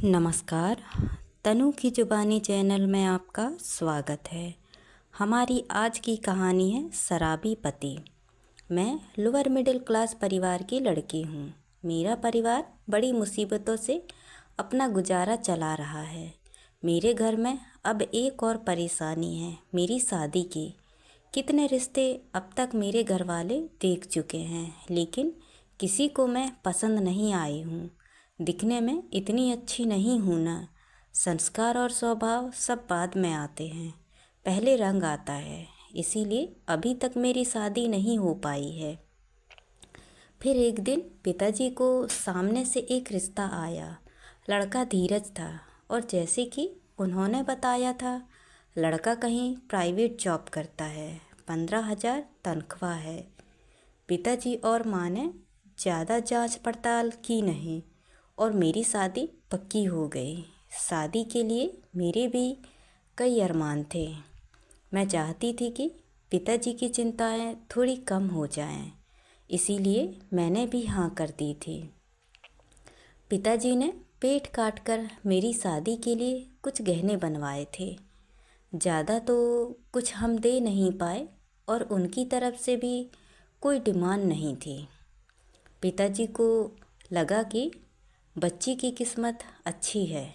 नमस्कार। तनु की जुबानी चैनल में आपका स्वागत है। हमारी आज की कहानी है शराबी पति। मैं लोअर मिडिल क्लास परिवार की लड़की हूँ। मेरा परिवार बड़ी मुसीबतों से अपना गुजारा चला रहा है। मेरे घर में अब एक और परेशानी है, मेरी शादी की। कितने रिश्ते अब तक मेरे घर वाले देख चुके हैं, लेकिन किसी को मैं पसंद नहीं आई हूँ। दिखने में इतनी अच्छी नहीं हूँ ना। संस्कार और स्वभाव सब बाद में आते हैं, पहले रंग आता है। इसीलिए अभी तक मेरी शादी नहीं हो पाई है। फिर एक दिन पिताजी को सामने से एक रिश्ता आया। लड़का धीरज था और जैसे कि उन्होंने बताया था, लड़का कहीं प्राइवेट जॉब करता है, 15,000 तनख्वाह है। पिताजी और माँ ने ज़्यादा जांच पड़ताल की नहीं और मेरी शादी पक्की हो गई। शादी के लिए मेरे भी कई अरमान थे। मैं चाहती थी कि पिताजी की चिंताएं थोड़ी कम हो जाएं, इसीलिए मैंने भी हाँ कर दी थी। पिताजी ने पेट काट कर मेरी शादी के लिए कुछ गहने बनवाए थे। ज़्यादा तो कुछ हम दे नहीं पाए और उनकी तरफ से भी कोई डिमांड नहीं थी। पिताजी को लगा कि बच्ची की किस्मत अच्छी है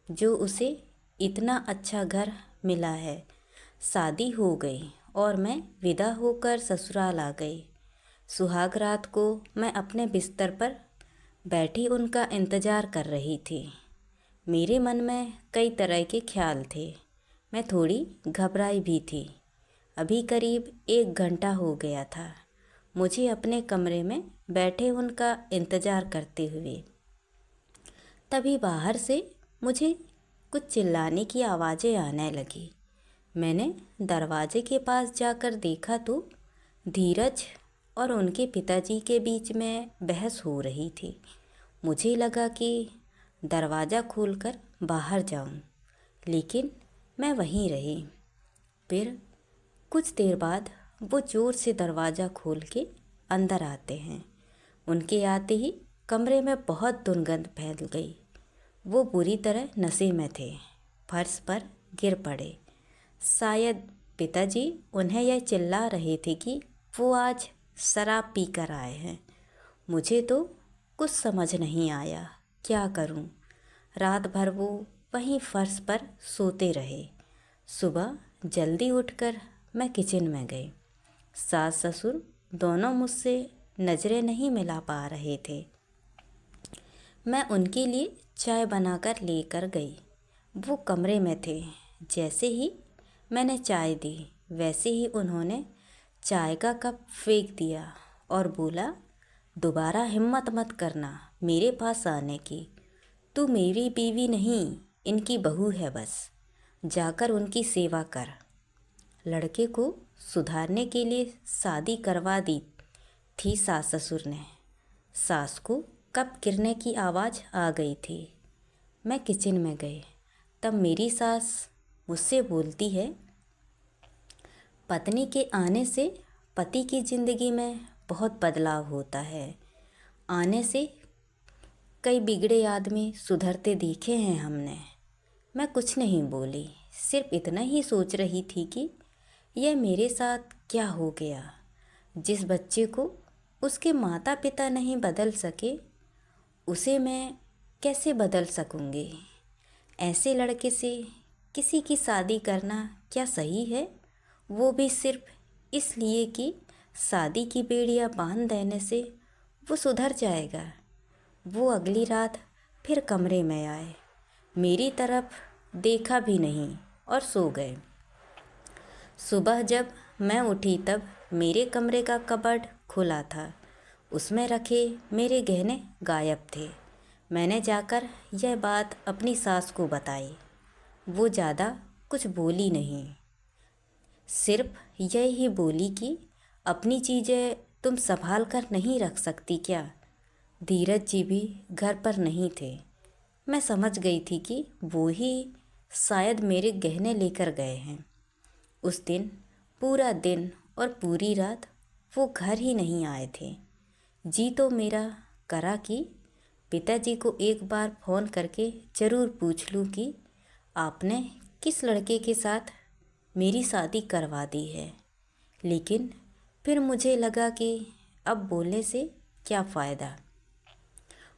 जो उसे इतना अच्छा घर मिला है। शादी हो गई और मैं विदा होकर ससुराल आ गई। सुहाग रात को मैं अपने बिस्तर पर बैठी उनका इंतज़ार कर रही थी। मेरे मन में कई तरह के ख्याल थे। मैं थोड़ी घबराई भी थी। अभी करीब 1 घंटा हो गया था मुझे अपने कमरे में बैठे उनका इंतज़ार करते हुए। तभी बाहर से मुझे कुछ चिल्लाने की आवाज़ें आने लगी। मैंने दरवाजे के पास जाकर देखा तो धीरज और उनके पिताजी के बीच में बहस हो रही थी। मुझे लगा कि दरवाज़ा खोलकर बाहर जाऊं, लेकिन मैं वहीं रही। फिर कुछ देर बाद वो ज़ोर से दरवाज़ा खोल के अंदर आते हैं। उनके आते ही कमरे में बहुत दुर्गंध फैल गई। वो बुरी तरह नशे में थे, फर्श पर गिर पड़े। शायद पिताजी उन्हें यह चिल्ला रहे थे कि वो आज शराब पी कर आए हैं। मुझे तो कुछ समझ नहीं आया, क्या करूं। रात भर वो वहीं फर्श पर सोते रहे। सुबह जल्दी उठकर मैं किचन में गई। सास ससुर दोनों मुझसे नज़रें नहीं मिला पा रहे थे। मैं उनके लिए चाय बनाकर लेकर गई। वो कमरे में थे। जैसे ही मैंने चाय दी, वैसे ही उन्होंने चाय का कप फेंक दिया और बोला, दोबारा हिम्मत मत करना मेरे पास आने की। तू मेरी बीवी नहीं, इनकी बहू है बस। जाकर उनकी सेवा कर। लड़के को सुधारने के लिए शादी करवा दी थी सास ससुर ने। सास को कप गिरने की आवाज़ आ गई थी। मैं किचन में गई। तब मेरी सास मुझसे बोलती है, पत्नी के आने से पति की ज़िंदगी में बहुत बदलाव होता है। आने से कई बिगड़े आदमी सुधरते देखे हैं हमने। मैं कुछ नहीं बोली, सिर्फ इतना ही सोच रही थी कि यह मेरे साथ क्या हो गया। जिस बच्चे को उसके माता पिता नहीं बदल सके, उसे मैं कैसे बदल सकूंगी। ऐसे लड़के से किसी की शादी करना क्या सही है? वो भी सिर्फ इसलिए कि शादी की बेड़ियाँ बांध देने से वो सुधर जाएगा। वो अगली रात फिर कमरे में आए, मेरी तरफ देखा भी नहीं और सो गए। सुबह जब मैं उठी तब मेरे कमरे का कबर्ड खुला था। उसमें रखे मेरे गहने गायब थे। मैंने जाकर यह बात अपनी सास को बताई। वो ज़्यादा कुछ बोली नहीं, सिर्फ यह ही बोली कि अपनी चीज़ें तुम संभाल कर नहीं रख सकती क्या? धीरज जी भी घर पर नहीं थे। मैं समझ गई थी कि वो ही शायद मेरे गहने लेकर गए हैं। उस दिन पूरा दिन और पूरी रात वो घर ही नहीं आए थे। जी तो मेरा करा कि पिताजी को एक बार फ़ोन करके ज़रूर पूछ लूँ कि आपने किस लड़के के साथ मेरी शादी करवा दी है। लेकिन फिर मुझे लगा कि अब बोलने से क्या फ़ायदा।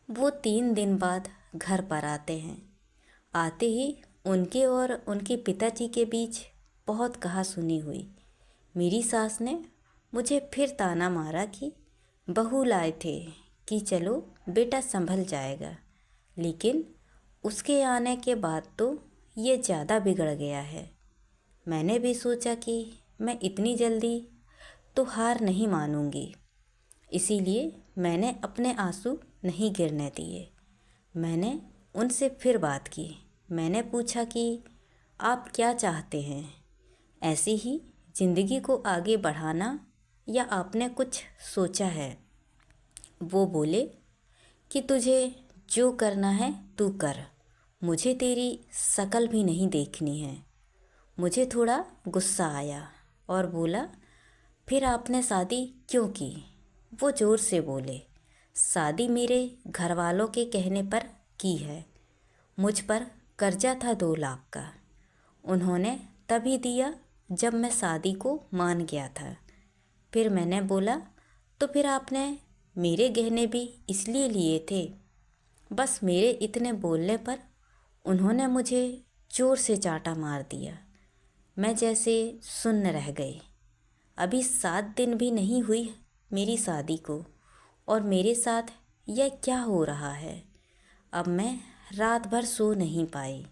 वो 3 दिन बाद घर पर आते हैं। आते ही उनके और उनके पिताजी के बीच बहुत कहासुनी हुई। मेरी सास ने मुझे फिर ताना मारा कि बहू लाए थे कि चलो बेटा संभल जाएगा, लेकिन उसके आने के बाद तो ये ज़्यादा बिगड़ गया है। मैंने भी सोचा कि मैं इतनी जल्दी तो हार नहीं मानूंगी, इसीलिए मैंने अपने आंसू नहीं गिरने दिए। मैंने उनसे फिर बात की। मैंने पूछा कि आप क्या चाहते हैं, ऐसी ही ज़िंदगी को आगे बढ़ाना या आपने कुछ सोचा है। वो बोले कि तुझे जो करना है तू कर, मुझे तेरी शक्ल भी नहीं देखनी है। मुझे थोड़ा गुस्सा आया और बोला, फिर आपने शादी क्यों की? वो ज़ोर से बोले, शादी मेरे घर वालों के कहने पर की है। मुझ पर कर्जा था 2 लाख का। उन्होंने तभी दिया जब मैं शादी को मान गया था। फिर मैंने बोला, तो फिर आपने मेरे गहने भी इसलिए लिए थे? बस मेरे इतने बोलने पर उन्होंने मुझे ज़ोर से चांटा मार दिया। मैं जैसे सुन्न रह गई। अभी 7 दिन भी नहीं हुई मेरी शादी को और मेरे साथ यह क्या हो रहा है। अब मैं रात भर सो नहीं पाई।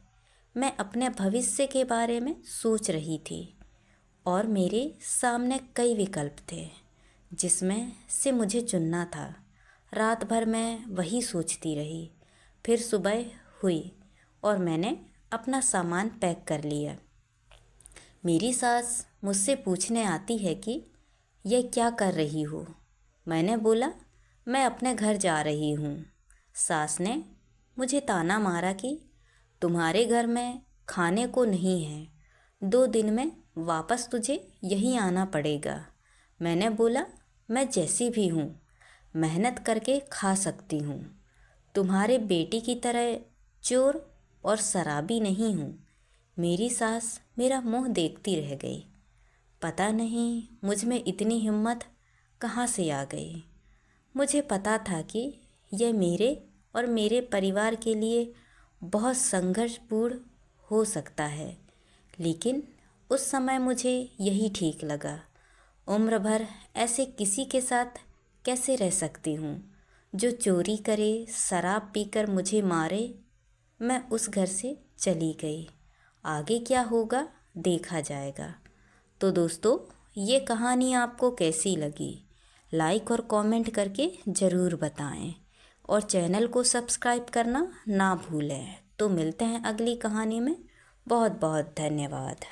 मैं अपने भविष्य के बारे में सोच रही थी और मेरे सामने कई विकल्प थे जिसमें से मुझे चुनना था। रात भर मैं वही सोचती रही। फिर सुबह हुई और मैंने अपना सामान पैक कर लिया। मेरी सास मुझसे पूछने आती है कि यह क्या कर रही हो। मैंने बोला, मैं अपने घर जा रही हूँ। सास ने मुझे ताना मारा कि तुम्हारे घर में खाने को नहीं है, 2 दिन में वापस तुझे यहीं आना पड़ेगा। मैंने बोला, मैं जैसी भी हूँ मेहनत करके खा सकती हूँ, तुम्हारे बेटी की तरह चोर और शराबी नहीं हूँ। मेरी सास मेरा मुंह देखती रह गई। पता नहीं मुझ में इतनी हिम्मत कहाँ से आ गई। मुझे पता था कि यह मेरे और मेरे परिवार के लिए बहुत संघर्षपूर्ण हो सकता है, लेकिन उस समय मुझे यही ठीक लगा। उम्र भर ऐसे किसी के साथ कैसे रह सकती हूँ जो चोरी करे, शराब पीकर मुझे मारे। मैं उस घर से चली गई। आगे क्या होगा देखा जाएगा। तो दोस्तों, ये कहानी आपको कैसी लगी? लाइक और कमेंट करके ज़रूर बताएं और चैनल को सब्सक्राइब करना ना भूलें। तो मिलते हैं अगली कहानी में। बहुत बहुत धन्यवाद।